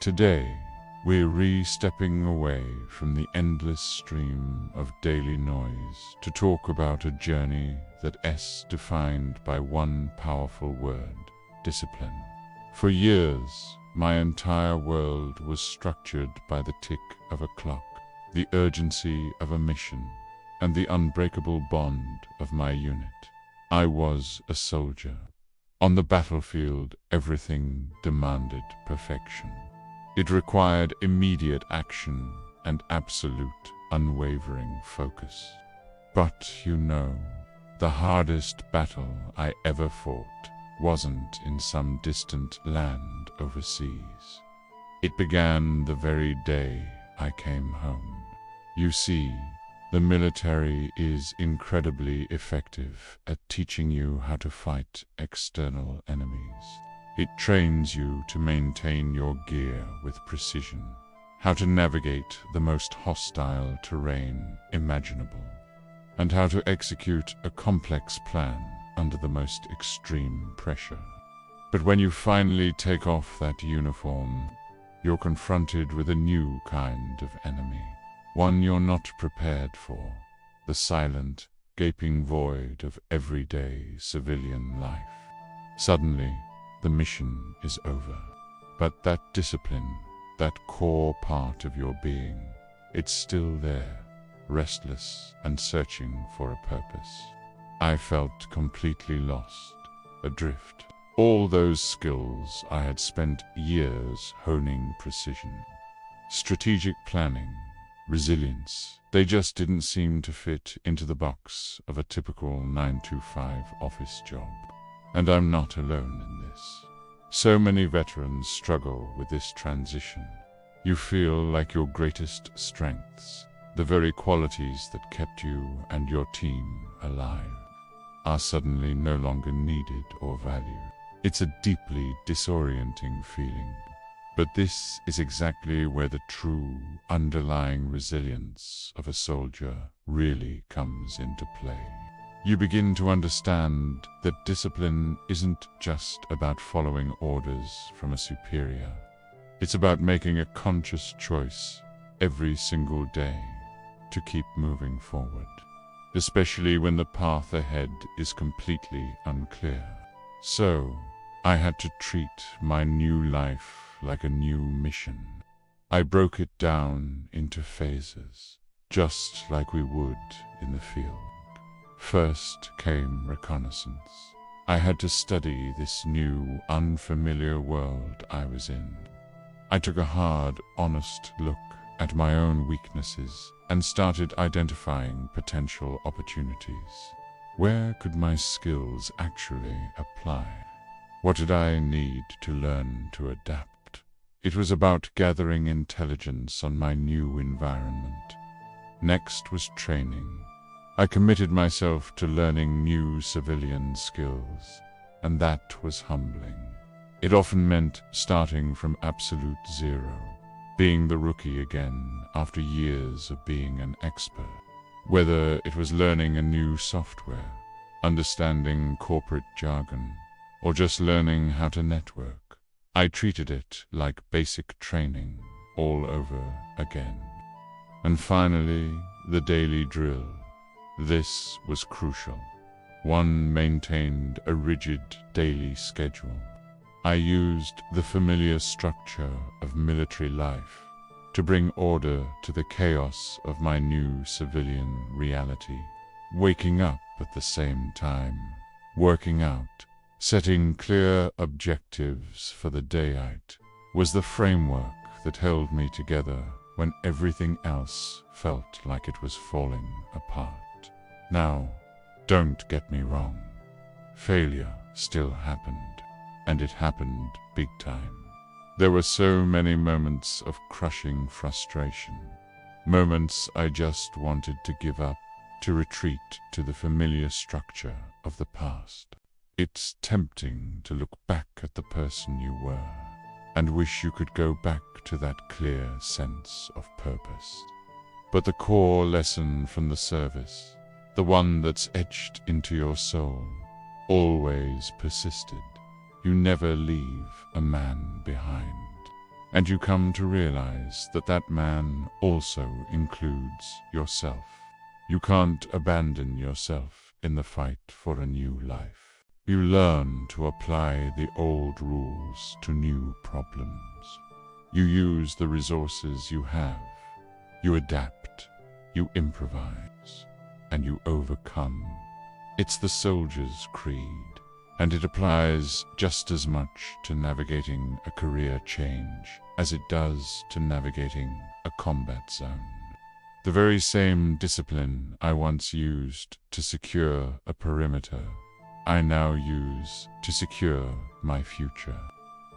Today, we're re-stepping away from the endless stream of daily noise to talk about a journey that's defined by one powerful word: discipline. For years, my entire world was structured by the tick of a clock, the urgency of a mission, and the unbreakable bond of my unit. I was a soldier. On the battlefield, everything demanded perfection. It required immediate action and absolute, unwavering focus. But the hardest battle I ever fought wasn't in some distant land overseas. It began the very day I came home. You see, the military is incredibly effective at teaching you how to fight external enemies. It trains you to maintain your gear with precision, how to navigate the most hostile terrain imaginable, and how to execute a complex plan under the most extreme pressure. But when you finally take off that uniform, you're confronted with a new kind of enemy, one you're not prepared for: the silent, gaping void of everyday civilian life. Suddenly, the mission is over, but that discipline, that core part of your being, it's still there, restless and searching for a purpose. I felt completely lost, adrift. All those skills I had spent years honing: precision, strategic planning, resilience, they just didn't seem to fit into the box of a typical 9-to-5 office job. And I'm not alone in this. So many veterans struggle with this transition. You feel like your greatest strengths, the very qualities that kept you and your team alive, are suddenly no longer needed or valued. It's a deeply disorienting feeling. But this is exactly where the true, underlying resilience of a soldier really comes into play. You begin to understand that discipline isn't just about following orders from a superior. It's about making a conscious choice every single day to keep moving forward, especially when the path ahead is completely unclear. So, I had to treat my new life like a new mission. I broke it down into phases, just like we would in the field. First came reconnaissance. I had to study this new, unfamiliar world I was in. I took a hard, honest look at my own weaknesses and started identifying potential opportunities. Where could my skills actually apply? What did I need to learn to adapt? It was about gathering intelligence on my new environment. Next was training. I committed myself to learning new civilian skills, and that was humbling. It often meant starting from absolute zero, being the rookie again after years of being an expert. Whether it was learning a new software, understanding corporate jargon, or just learning how to network, I treated it like basic training all over again. And finally, the daily drill. This was crucial. One maintained a rigid daily schedule. I used the familiar structure of military life to bring order to the chaos of my new civilian reality. Waking up at the same time, working out, setting clear objectives for the day out, was the framework that held me together when everything else felt like it was falling apart. Now, don't get me wrong. Failure still happened, and it happened big time. There were so many moments of crushing frustration, moments I just wanted to give up, to retreat to the familiar structure of the past. It's tempting to look back at the person you were and wish you could go back to that clear sense of purpose. But the core lesson from the service, the one that's etched into your soul, always persisted. You never leave a man behind. and you come to realize that that man also includes yourself. You can't abandon yourself in the fight for a new life. You learn to apply the old rules to new problems. You use the resources you have. You adapt, you improvise, and you overcome. It's the soldier's creed, and it applies just as much to navigating a career change as it does to navigating a combat zone. The very same discipline I once used to secure a perimeter, I now use to secure my future.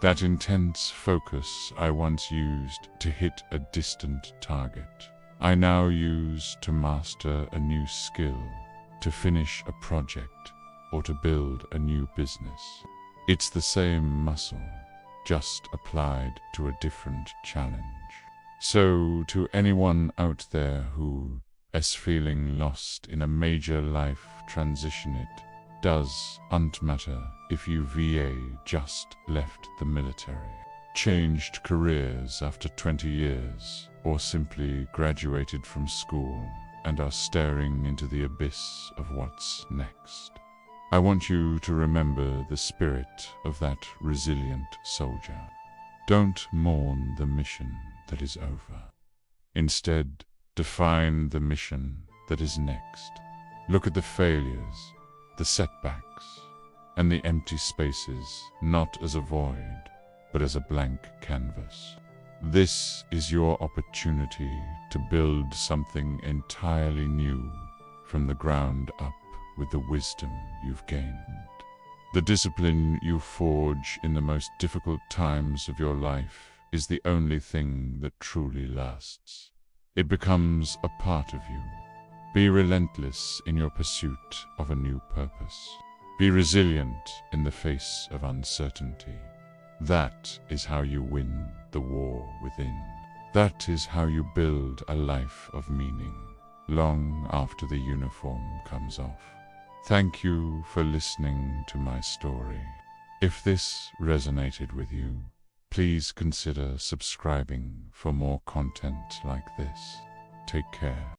That intense focus I once used to hit a distant target, I now use to master a new skill, to finish a project, or to build a new business. It's the same muscle, just applied to a different challenge. So, to anyone out there who is feeling lost in a major life transition, it doesn't matter if you VA just left the military, changed careers after 20 years, or simply graduated from school and are staring into the abyss of what's next. I want you to remember the spirit of that resilient soldier. Don't mourn the mission that is over. Instead, define the mission that is next. Look at the failures, the setbacks, and the empty spaces not as a void, but as a blank canvas. This is your opportunity to build something entirely new from the ground up with the wisdom you've gained. The discipline you forge in the most difficult times of your life is the only thing that truly lasts. It becomes a part of you. Be relentless in your pursuit of a new purpose. Be resilient in the face of uncertainty. That is how you win the war within. That is how you build a life of meaning, long after the uniform comes off. Thank you for listening to my story. If this resonated with you, please consider subscribing for more content like this. Take care.